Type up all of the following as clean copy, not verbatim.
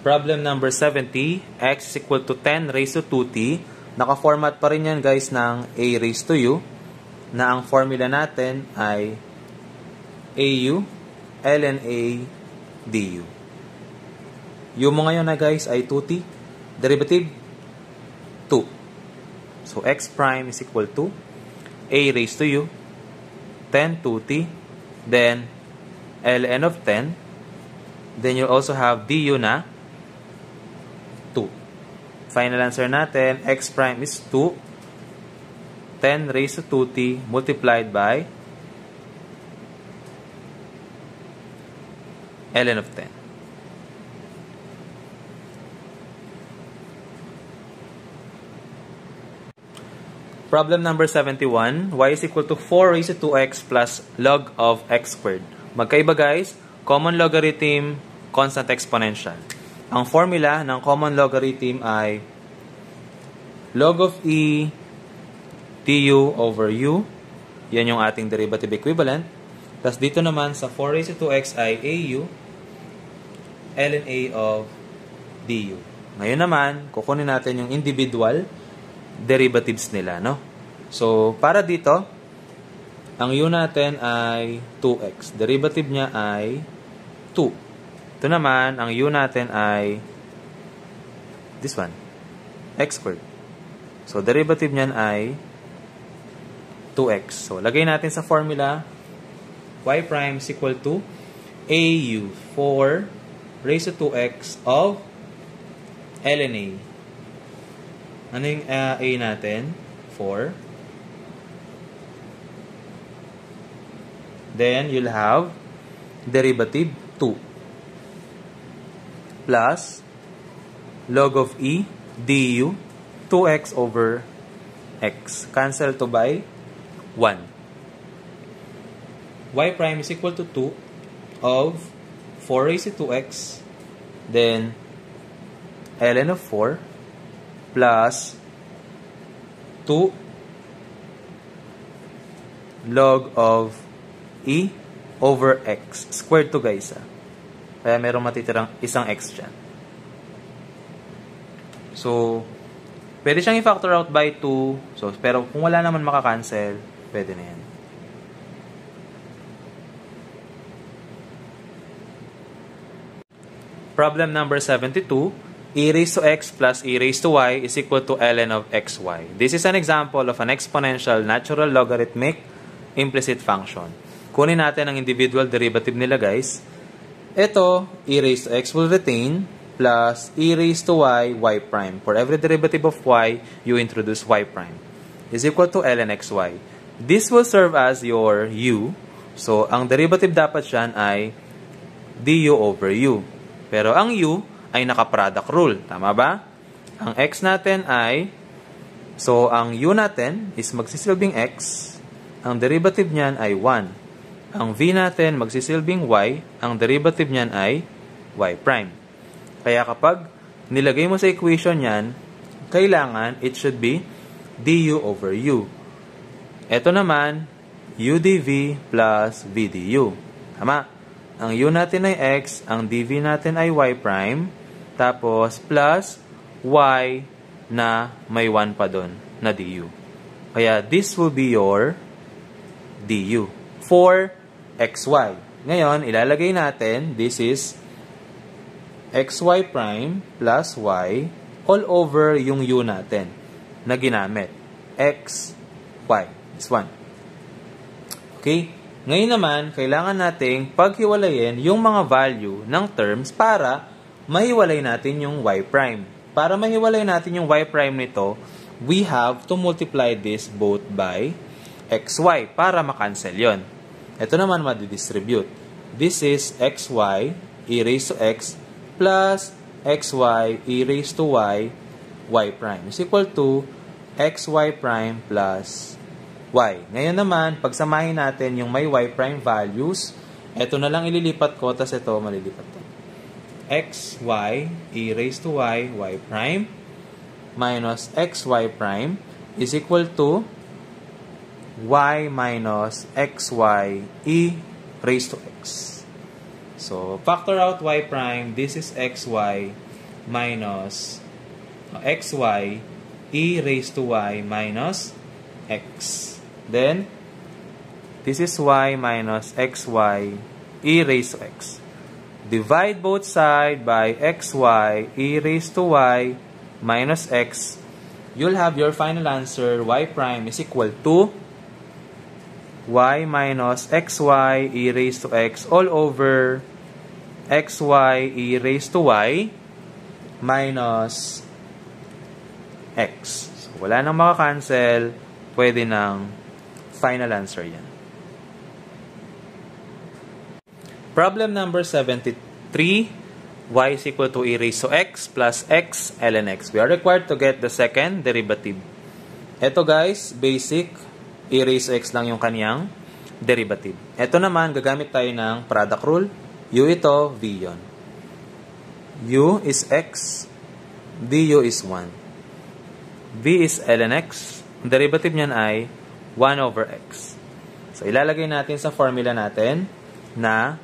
Problem number 70, x is equal to 10 raised to 2t. Naka-format pa rin yan guys ng a raised to u, na ang formula natin ay au ln a du. U mo ngayon na guys ay 2t, derivative 2. So x prime is equal to a raised to u, 10 2t, then ln of 10, then you also have du na 2. Final answer natin, x prime is 2, 10 raised to 2t multiplied by ln of 10. Problem number 71, y is equal to 4 raised to 2x plus log of x squared. Magkaiba guys, common logarithm, constant exponential. Ang formula ng common logarithm ay log of e du over u. Yan yung ating derivative equivalent. Tapos dito naman sa 4 raised to 2x ay au ln a of du. Ngayon naman, kukunin natin yung individual derivatives nila, no? So, para dito, ang u natin ay 2x. Derivative niya ay 2. Ito naman, ang u natin ay this one, x squared. So, derivative niyan ay 2x. So, lagay natin sa formula, y prime is equal to au 4 raised to 2x of ln a. Ano yung a natin? 4. Then, you'll have derivative 2 plus log of e du 2x over x. Cancel to by 1. Y prime is equal to 2 of 4 raised to 2x, then ln of 4 plus 2 log of e over x. Squared to guys. Kaya merong matitirang isang x dyan. So, pwede siyang i-factor out by 2. So, pero kung wala naman makakancel, pwede na yan. Problem number 72. E raised to x plus e raised to y is equal to ln of xy. This is an example of an exponential natural logarithmic implicit function. Kunin natin ang individual derivative nila guys. Ito, e raised to x will retain plus e raised to y, y prime. For every derivative of y, you introduce y prime. Is equal to ln xy. This will serve as your u. So, ang derivative dapat dyan ay du over u. Pero ang u ay naka-product rule. Tama ba? Ang x natin ay, so ang u natin is magsisilbing x. Ang derivative niyan ay 1. Ang v natin magsisilbing y. Ang derivative niyan ay y prime. Kaya kapag nilagay mo sa equation niyan, kailangan it should be du over u. Ito naman, u dv plus v du. Tama? Ang u natin ay x, ang dv natin ay y prime, tapos plus y na may 1 pa doon na du. Kaya this will be your du for xy. Ngayon, ilalagay natin, this is xy prime plus y all over yung u natin na ginamit. X, y. This one. Okay? Ngayon naman, kailangan nating paghiwalayin yung mga value ng terms para mahiwalay natin yung y prime. Para mahiwalay natin yung y prime nito, we have to multiply this both by xy para makancel yon. Ito naman madidistribute. This is xy e raised to x plus xy e raised to y, y prime is equal to xy prime plus y. Ngayon naman, pagsamahin natin yung may y prime values, ito na lang ililipat ko, tas ito malilipat to. xy e raised to y, y prime minus xy prime is equal to y minus xy e raised to x. So, factor out y prime. This is xy minus xy e raised to y minus x. Then, this is y minus xy e raised to x. Divide both sides by xy e raised to y minus x. You'll have your final answer, y prime is equal to y minus xy e raised to x all over xy e raised to y minus x. So, wala nang makakancel. Pwede ng final answer yan. Problem number 73. Y is equal to e raised to x plus x ln x. We are required to get the second derivative. Ito guys, basic. E raised to x lang yung kaniyang derivative. Ito naman, gagamit tayo ng product rule. U ito, v yon. U is x, du is 1. V is ln x. Ang derivative niyan ay 1 over x. So, ilalagay natin sa formula natin na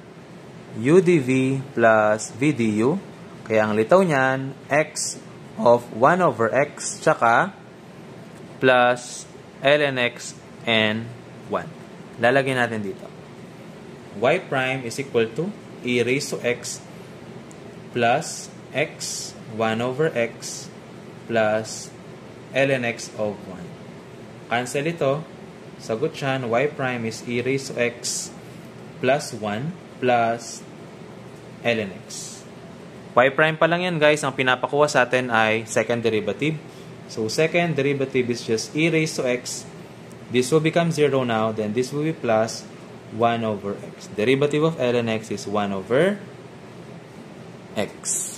u dv plus v du. Kaya ang litaw niyan, x of 1 over x, tsaka plus ln x and 1. Lalagay natin dito. Y prime is equal to e raised to x plus x 1 over x plus ln x of 1. Cancel ito. Sagot siyan, y prime is e raised to x plus 1 plus ln x. Y prime pa lang yan guys. Ang pinapakuha sa atin ay second derivative. So, second derivative is just e raised to x. This will become 0 now. Then, this will be plus 1 over x. Derivative of ln x is 1 over x.